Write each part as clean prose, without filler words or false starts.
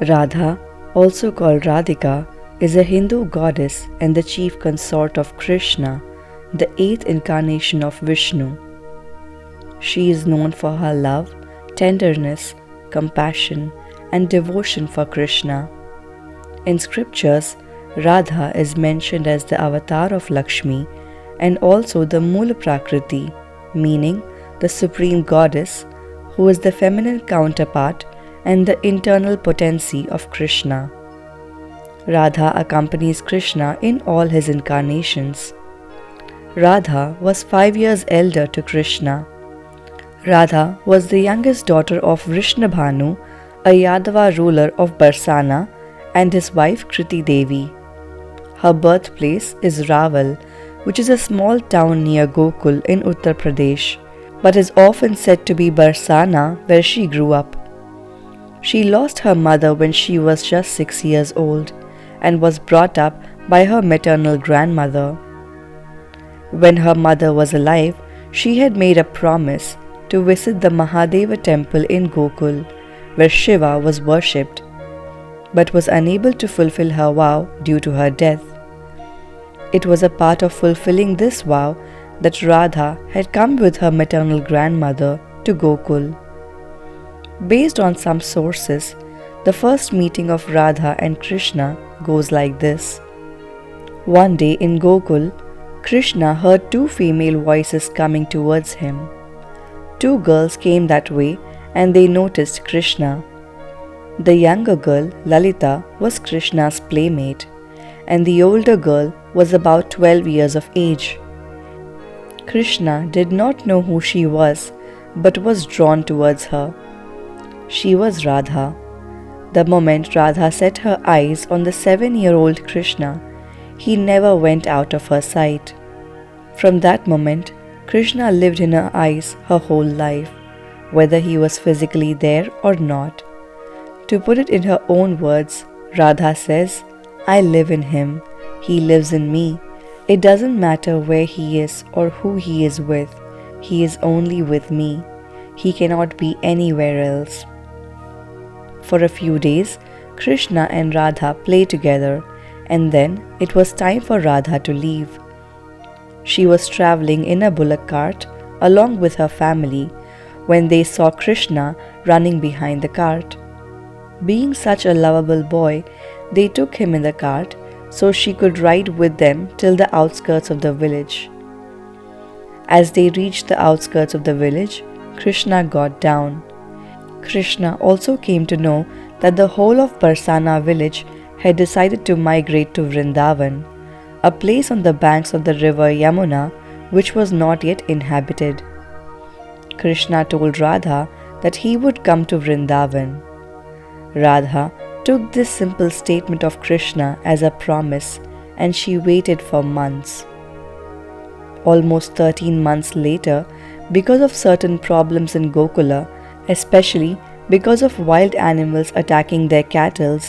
Radha, also called Radhika, is a Hindu goddess and the chief consort of Krishna, the eighth incarnation of Vishnu. She is known for her love, tenderness, compassion, and devotion for Krishna. In scriptures, Radha is mentioned as the avatar of Lakshmi and also the Mūlaprakriti, meaning the supreme goddess, who is the feminine counterpart and the internal potency of Krishna. Radha accompanies Krishna in all his incarnations. Radha was 5 years elder to Krishna. Radha was the youngest daughter of Vrishnabanu, a Yadava ruler of Barsana, and his wife Kriti Devi. Her birthplace is Raval, which is a small town near Gokul in Uttar Pradesh, but is often said to be Barsana, where she grew up. She lost her mother when she was just 6 years old and was brought up by her maternal grandmother. When her mother was alive, she had made a promise to visit the Mahadeva temple in Gokul, where Shiva was worshipped, but was unable to fulfill her vow due to her death. It was a part of fulfilling this vow that Radha had come with her maternal grandmother to Gokul. Based on some sources, the first meeting of Radha and Krishna goes like this. One day in Gokul, Krishna heard two female voices coming towards him. Two girls came that way and they noticed Krishna. The younger girl, Lalita, was Krishna's playmate, and the older girl was about 12 years of age. Krishna did not know who she was, but was drawn towards her. She was Radha. The moment Radha set her eyes on the 7-year-old Krishna, he never went out of her sight. From that moment, Krishna lived in her eyes her whole life, whether he was physically there or not. To put it in her own words, Radha says, "I live in him, he lives in me. It doesn't matter where he is or who he is with, he is only with me. He cannot be anywhere else." For a few days, Krishna and Radha play together, and then it was time for Radha to leave. She was traveling in a bullock cart along with her family when they saw Krishna running behind the cart. Being such a lovable boy, they took him in the cart so she could ride with them till the outskirts of the village. As they reached the outskirts of the village, Krishna got down. Krishna also came to know that the whole of Barsana village had decided to migrate to Vrindavan, a place on the banks of the river Yamuna which was not yet inhabited. Krishna told Radha that he would come to Vrindavan. Radha took this simple statement of Krishna as a promise, and she waited for months. Almost 13 months later, because of certain problems in Gokula, especially because of wild animals attacking their cattle,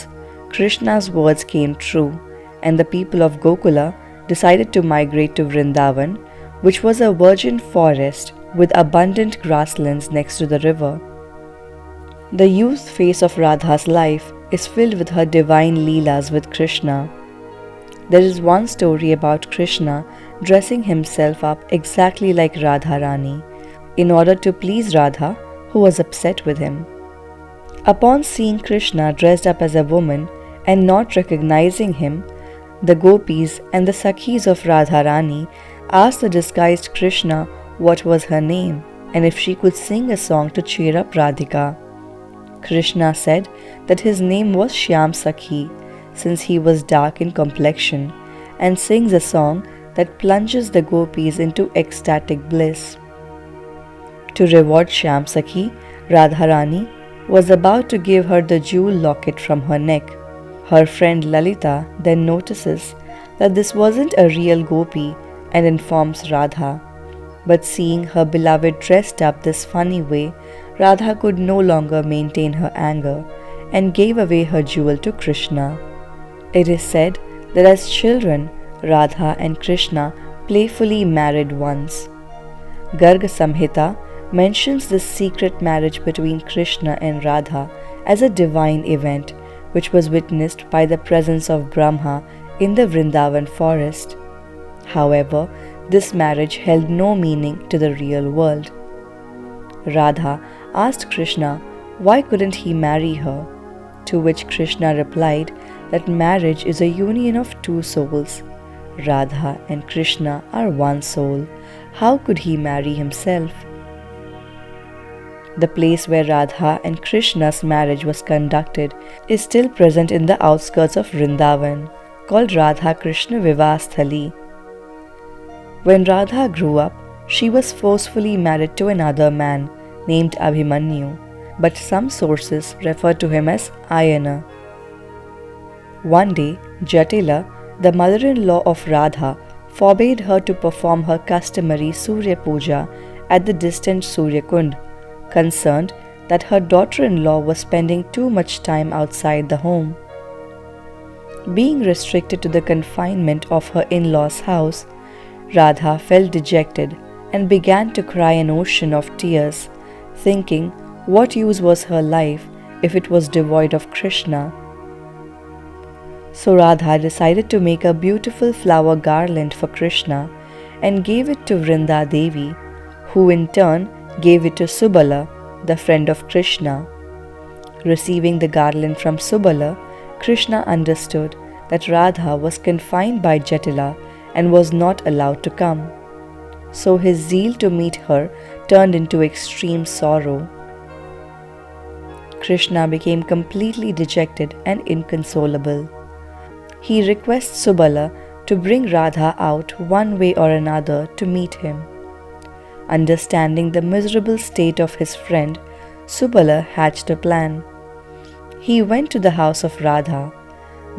Krishna's words came true, and the people of Gokula decided to migrate to Vrindavan, which was a virgin forest with abundant grasslands next to the river. The youth phase of Radha's life is filled with her divine leelas with Krishna. There is one story about Krishna dressing himself up exactly like Radharani in order to please Radha, who was upset with him. Upon seeing Krishna dressed up as a woman and not recognizing him, the gopis and the sakhis of Radharani asked the disguised Krishna what was her name and if she could sing a song to cheer up Radhika. Krishna said that his name was Shyam Sakhi, since he was dark in complexion, and sings a song that plunges the gopis into ecstatic bliss. To reward Shyam Sakhi, Radharani was about to give her the jewel locket from her neck. Her friend Lalita then notices that this wasn't a real gopi and informs Radha. But seeing her beloved dressed up this funny way, Radha could no longer maintain her anger and gave away her jewel to Krishna. It is said that as children, Radha and Krishna playfully married once. Garga Samhita mentions this secret marriage between Krishna and Radha as a divine event which was witnessed by the presence of Brahma in the Vrindavan forest. However, this marriage held no meaning to the real world. Radha asked Krishna why couldn't he marry her, to which Krishna replied that marriage is a union of two souls. Radha and Krishna are one soul. How could he marry himself? The place where Radha and Krishna's marriage was conducted is still present in the outskirts of Vrindavan, called Radha Krishna Vivasthali. When Radha grew up, she was forcefully married to another man named Abhimanyu, but some sources refer to him as Ayana. One day, Jatila, the mother-in-law of Radha, forbade her to perform her customary Surya Puja at the distant Surya Kund, concerned that her daughter-in-law was spending too much time outside the home. Being restricted to the confinement of her in-laws' house, Radha felt dejected and began to cry an ocean of tears, thinking what use was her life if it was devoid of Krishna. So Radha decided to make a beautiful flower garland for Krishna and gave it to Vrinda Devi, who in turn gave it to Subala, the friend of Krishna. Receiving the garland from Subala, Krishna understood that Radha was confined by Jatila and was not allowed to come. So his zeal to meet her turned into extreme sorrow. Krishna became completely dejected and inconsolable. He requests Subala to bring Radha out one way or another to meet him. Understanding the miserable state of his friend, Subala hatched a plan. He went to the house of Radha.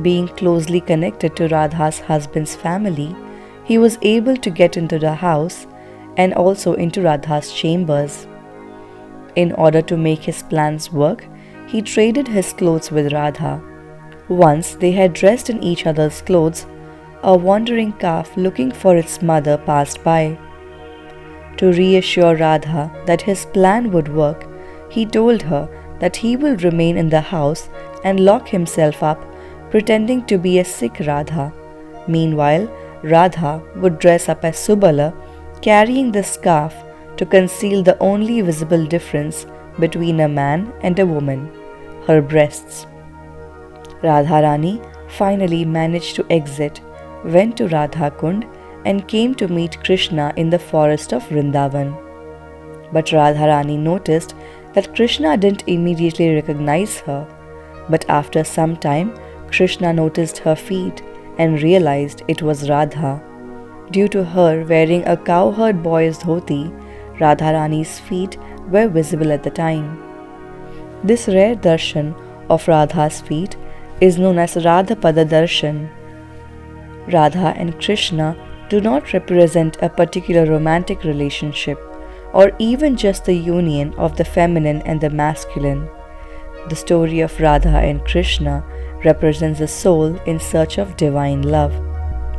Being closely connected to Radha's husband's family, he was able to get into the house and also into Radha's chambers. In order to make his plans work, he traded his clothes with Radha. Once they had dressed in each other's clothes, a wandering calf looking for its mother passed by. To reassure Radha that his plan would work, he told her that he will remain in the house and lock himself up, pretending to be a sick Radha. Meanwhile, Radha would dress up as Subala, carrying the scarf to conceal the only visible difference between a man and a woman, her breasts. Radharani finally managed to exit, went to Radha Kund and came to meet Krishna in the forest of Vrindavan. But Radharani noticed that Krishna didn't immediately recognize her, but after some time Krishna noticed her feet and realized it was Radha. Due to her wearing a cowherd boy's dhoti, Radharani's feet were visible at the time. This rare darshan of Radha's feet is known as Radha Pada Darshan. Radha and Krishna do not represent a particular romantic relationship or even just the union of the feminine and the masculine. The story of Radha and Krishna represents a soul in search of divine love,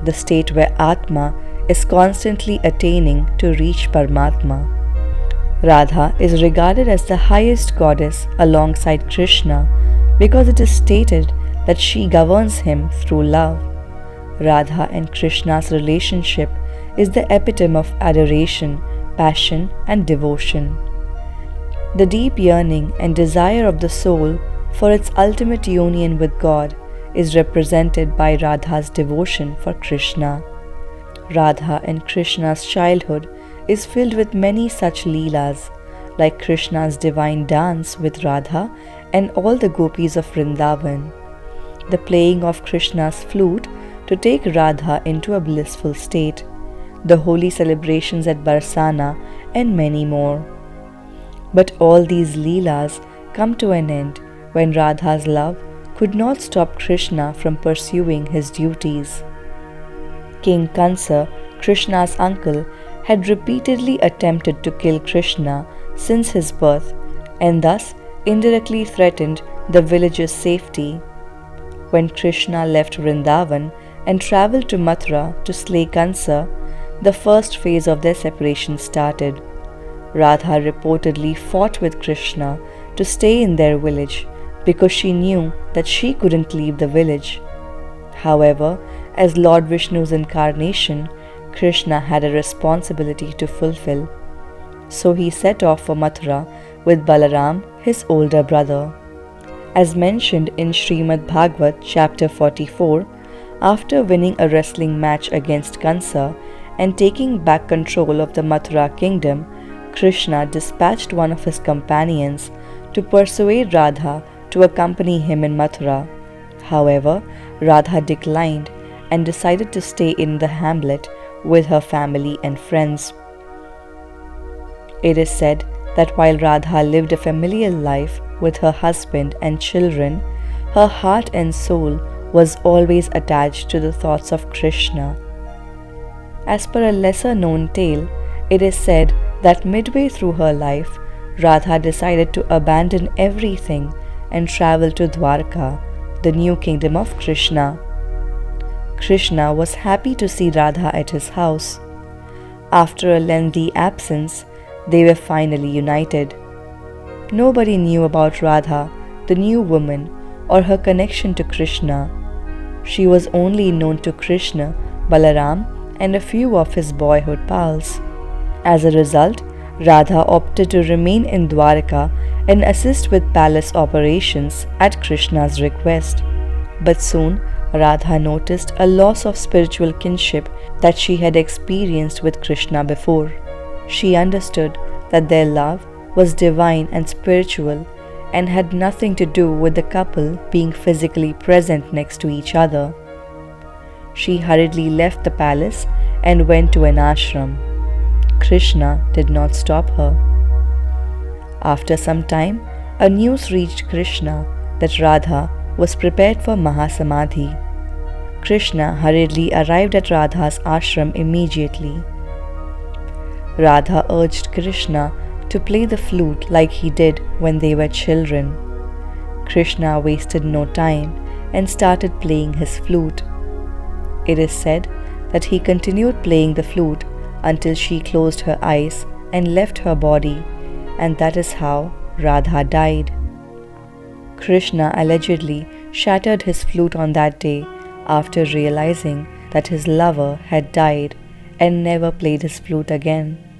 the state where Atma is constantly attaining to reach Paramatma. Radha is regarded as the highest goddess alongside Krishna because it is stated that she governs him through love. Radha and Krishna's relationship is the epitome of adoration, passion, and devotion. The deep yearning and desire of the soul for its ultimate union with God is represented by Radha's devotion for Krishna. Radha and Krishna's childhood is filled with many such leelas, like Krishna's divine dance with Radha and all the gopis of Vrindavan, the playing of Krishna's flute to take Radha into a blissful state, the holy celebrations at Barsana, and many more. But all these leelas come to an end when Radha's love could not stop Krishna from pursuing his duties. King Kansa, Krishna's uncle, had repeatedly attempted to kill Krishna since his birth and thus indirectly threatened the village's safety. When Krishna left Vrindavan and travelled to Mathura to slay Kansa, the first phase of their separation started. Radha reportedly fought with Krishna to stay in their village, because she knew that she couldn't leave the village. However, as Lord Vishnu's incarnation, Krishna had a responsibility to fulfill. So he set off for Mathura with Balaram, his older brother. As mentioned in Srimad Bhagavad chapter 44, after winning a wrestling match against Kansa and taking back control of the Mathura kingdom, Krishna dispatched one of his companions to persuade Radha to accompany him in Mathura. However, Radha declined and decided to stay in the hamlet with her family and friends. It is said that while Radha lived a familial life with her husband and children, her heart and soul was always attached to the thoughts of Krishna. As per a lesser known tale, it is said that midway through her life, Radha decided to abandon everything and travel to Dwarka, the new kingdom of Krishna. Krishna was happy to see Radha at his house. After a lengthy absence, they were finally united. Nobody knew about Radha, the new woman, or her connection to Krishna. She was only known to Krishna, Balaram, and a few of his boyhood pals. As a result, Radha opted to remain in Dwarka and assist with palace operations at Krishna's request. But soon, Radha noticed a loss of spiritual kinship that she had experienced with Krishna before. She understood that their love was divine and spiritual and had nothing to do with the couple being physically present next to each other. She hurriedly left the palace and went to an ashram. Krishna did not stop her. After some time, a news reached Krishna that Radha was prepared for Mahasamadhi. Krishna hurriedly arrived at Radha's ashram immediately. Radha urged Krishna to play the flute like he did when they were children. Krishna wasted no time and started playing his flute. It is said that he continued playing the flute until she closed her eyes and left her body, and that is how Radha died. Krishna allegedly shattered his flute on that day after realizing that his lover had died and never played his flute again.